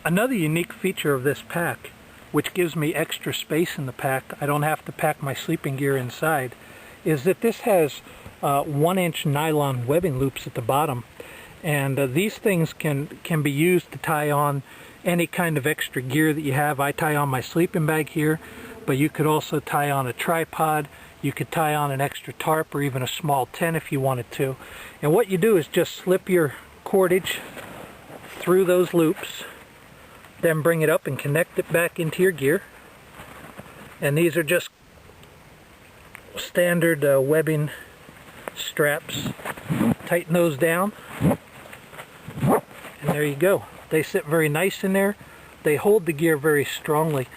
Another unique feature of this pack, which gives me extra space in the pack, I don't have to pack my sleeping gear inside, is that this has 1-inch nylon webbing loops at the bottom, and these things can be used to tie on any kind of extra gear that you have. I tie on my sleeping bag here, but you could also tie on a tripod, you could tie on an extra tarp or even a small tent if you wanted to. And what you do is just slip your cordage through those loops, then bring it up and connect it back into your gear. And these are just standard webbing straps. Tighten those down, and there you go. They sit very nice in there. They hold the gear very strongly,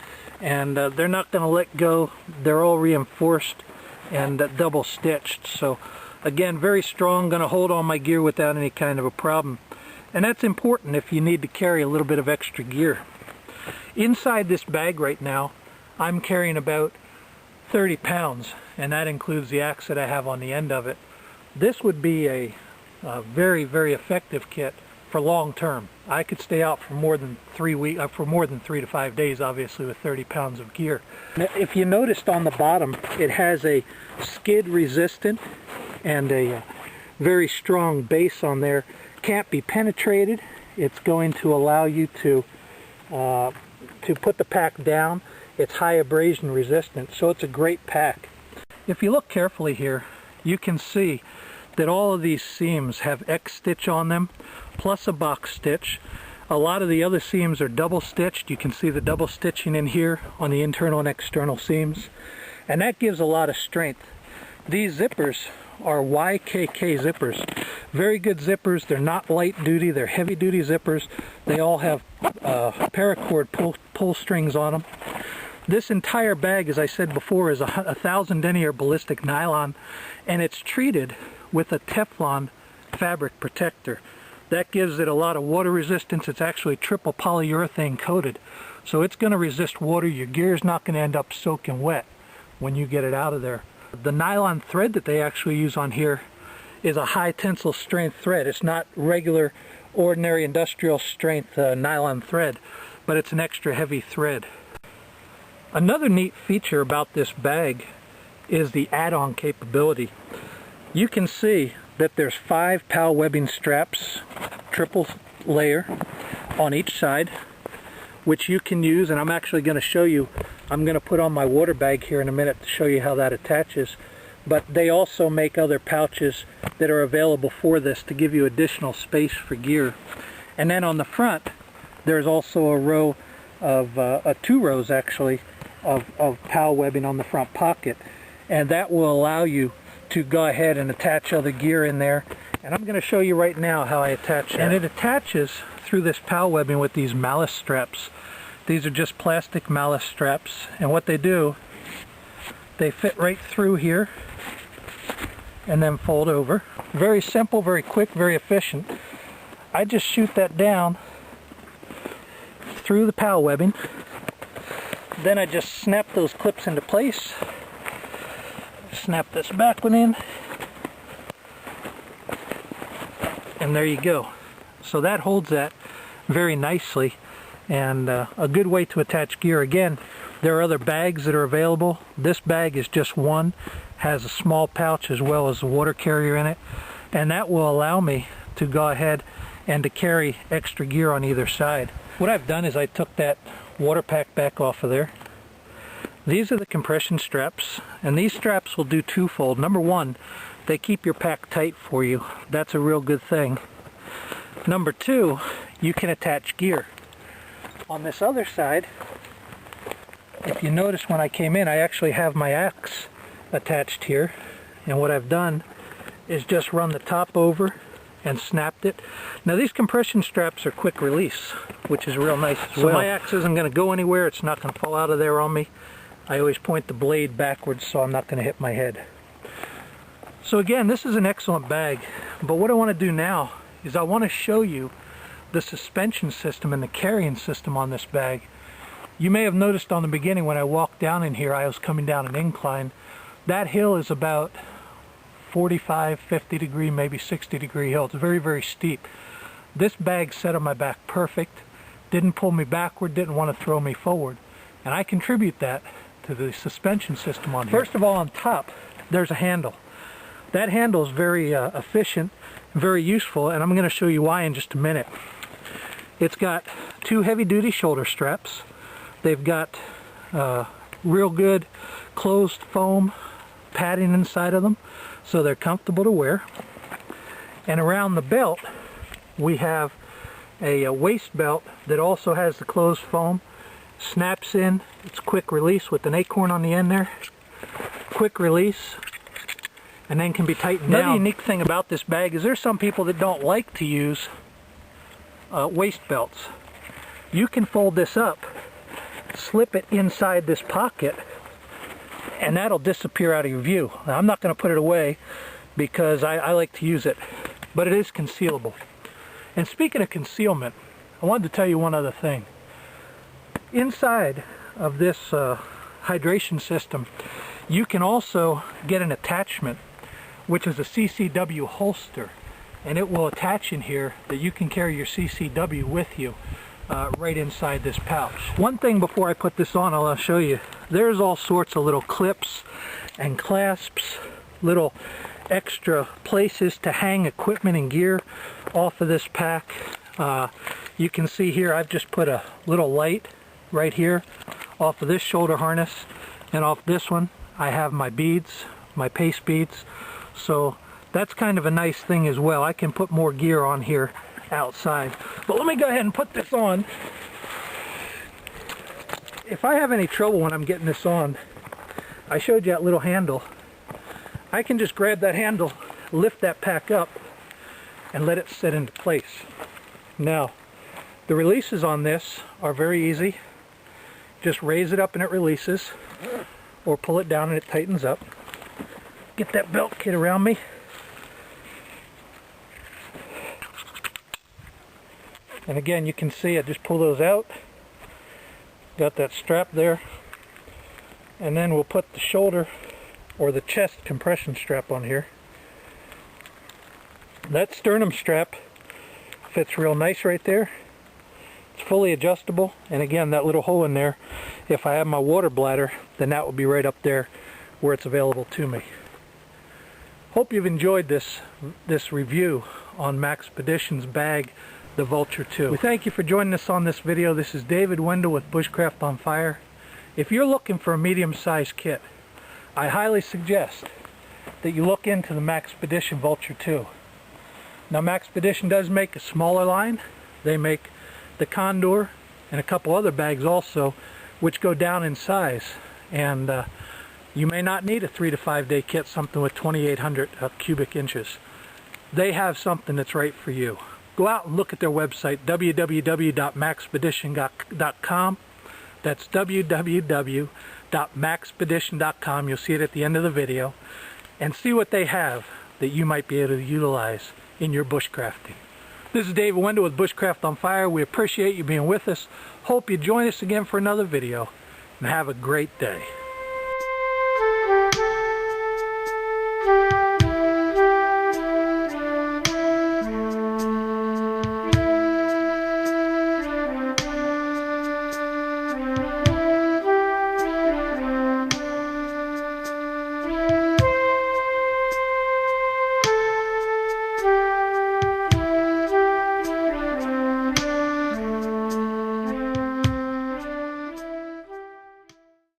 and they're not going to let go. They're all reinforced and double stitched. So again, very strong, going to hold all my gear without any kind of a problem. And that's important if you need to carry a little bit of extra gear. Inside this bag right now, I'm carrying about 30 pounds, and that includes the axe that I have on the end of it. This would be a very, very effective kit for long term. I could stay out for more than 3 to 5 days, obviously, with 30 pounds of gear. Now, if you noticed on the bottom, it has a skid resistant and a very strong base on there. Can't be penetrated. It's going to allow you to put the pack down. It's high abrasion resistant, so it's a great pack. If you look carefully here, you can see that all of these seams have X stitch on them, plus a box stitch. A lot of the other seams are double stitched. You can see the double stitching in here on the internal and external seams, and that gives a lot of strength. These zippers are YKK zippers. Very good zippers. They're not light duty, they're heavy duty zippers. They all have paracord pull strings on them. This entire bag, as I said before, is 1,000 denier ballistic nylon, and it's treated with a Teflon fabric protector. That gives it a lot of water resistance. It's actually triple polyurethane coated, so it's going to resist water. Your gear is not going to end up soaking wet when you get it out of there. The nylon thread that they actually use on here is a high tensile strength thread. It's not regular, ordinary industrial strength nylon thread, but it's an extra heavy thread. Another neat feature about this bag is the add-on capability. You can see that there's 5 PAL webbing straps, triple layer on each side, which you can use, and I'm actually going to show you. I'm going to put on my water bag here in a minute to show you how that attaches. But they also make other pouches that are available for this to give you additional space for gear. And then on the front, there's also a row of 2 rows actually of PAL webbing on the front pocket, and that will allow you to go ahead and attach other gear in there. And I'm going to show you right now how I attach that. And it attaches through this PAL webbing with these malice straps. These are just plastic malice straps, and what they do, they fit right through here and then fold over. Very simple, very quick, very efficient. I just shoot that down through the PAL webbing. Then I just snap those clips into place. Snap this back one in. And there you go. So that holds that very nicely, and a good way to attach gear. Again, there are other bags that are available. This bag is just one, has a small pouch as well as a water carrier in it, and that will allow me to go ahead and to carry extra gear on either side. What I've done is I took that water pack back off of there. These are the compression straps, and these straps will do twofold. Number one, they keep your pack tight for you. That's a real good thing. Number two, you can attach gear. On this other side, if you notice when I came in, I actually have my axe attached here, and what I've done is just run the top over and snapped it. Now these compression straps are quick release, which is real nice as well. So my axe isn't going to go anywhere. It's not going to fall out of there on me. I always point the blade backwards so I'm not going to hit my head. So again, this is an excellent bag, but what I want to do now is I want to show you the suspension system and the carrying system on this bag. You may have noticed on the beginning when I walked down in here, I was coming down an incline. That hill is about 45, 50 degree, maybe 60 degree hill. It's very, very steep. This bag set on my back perfect. didn't pull me backward, didn't want to throw me forward. And I contribute that to the suspension system on here. First of all, on top, there's a handle. That handle is very efficient, very useful, and I'm going to show you why in just a minute. It's got 2 heavy-duty shoulder straps. They've got real good closed foam padding inside of them, so they're comfortable to wear. And around the belt, we have a waist belt that also has the closed foam. Snaps in. It's quick release with an acorn on the end there. Quick release, and then can be tightened down. Another unique thing about this bag is there's some people that don't like to use waist belts. You can fold this up, slip it inside this pocket, and that'll disappear out of your view. Now, I'm not going to put it away because I like to use it, but it is concealable. And speaking of concealment, I wanted to tell you one other thing. Inside of this hydration system, you can also get an attachment, which is a CCW holster, and it will attach in here that you can carry your CCW with you right inside this pouch. One thing before I put this on, I'll show you. There's all sorts of little clips and clasps, little extra places to hang equipment and gear off of this pack. You can see here I've just put a little light right here off of this shoulder harness, and off this one I have my beads, my paste beads, so that's kind of a nice thing as well. I can put more gear on here outside. But let me go ahead and put this on. If I have any trouble when I'm getting this on, I showed you that little handle. I can just grab that handle, lift that pack up, and let it sit into place. Now, the releases on this are very easy. Just raise it up and it releases, or pull it down and it tightens up. Get that belt kit around me. And again, you can see I just pull those out. Got that strap there. And then we'll put the shoulder or the chest compression strap on here. That sternum strap fits real nice right there. It's fully adjustable, and again, that little hole in there, if I have my water bladder, then that will be right up there where it's available to me. Hope you've enjoyed this review on Maxpedition's bag, the Vulture II. We thank you for joining us on this video. This is David Wendell with BushcraftOnFire. If you're looking for a medium-sized kit, I highly suggest that you look into the Maxpedition Vulture II. Now, Maxpedition does make a smaller line. They make the Condor and a couple other bags also, which go down in size, and you may not need a 3 to 5 day kit, something with 2,800 cubic inches. They have something that's right for you. Go out and look at their website, www.maxpedition.com. That's www.maxpedition.com. You'll see it at the end of the video, and see what they have that you might be able to utilize in your bushcrafting. This is David Wendell with BushcraftOnFire. We appreciate you being with us. Hope you join us again for another video, and have a great day.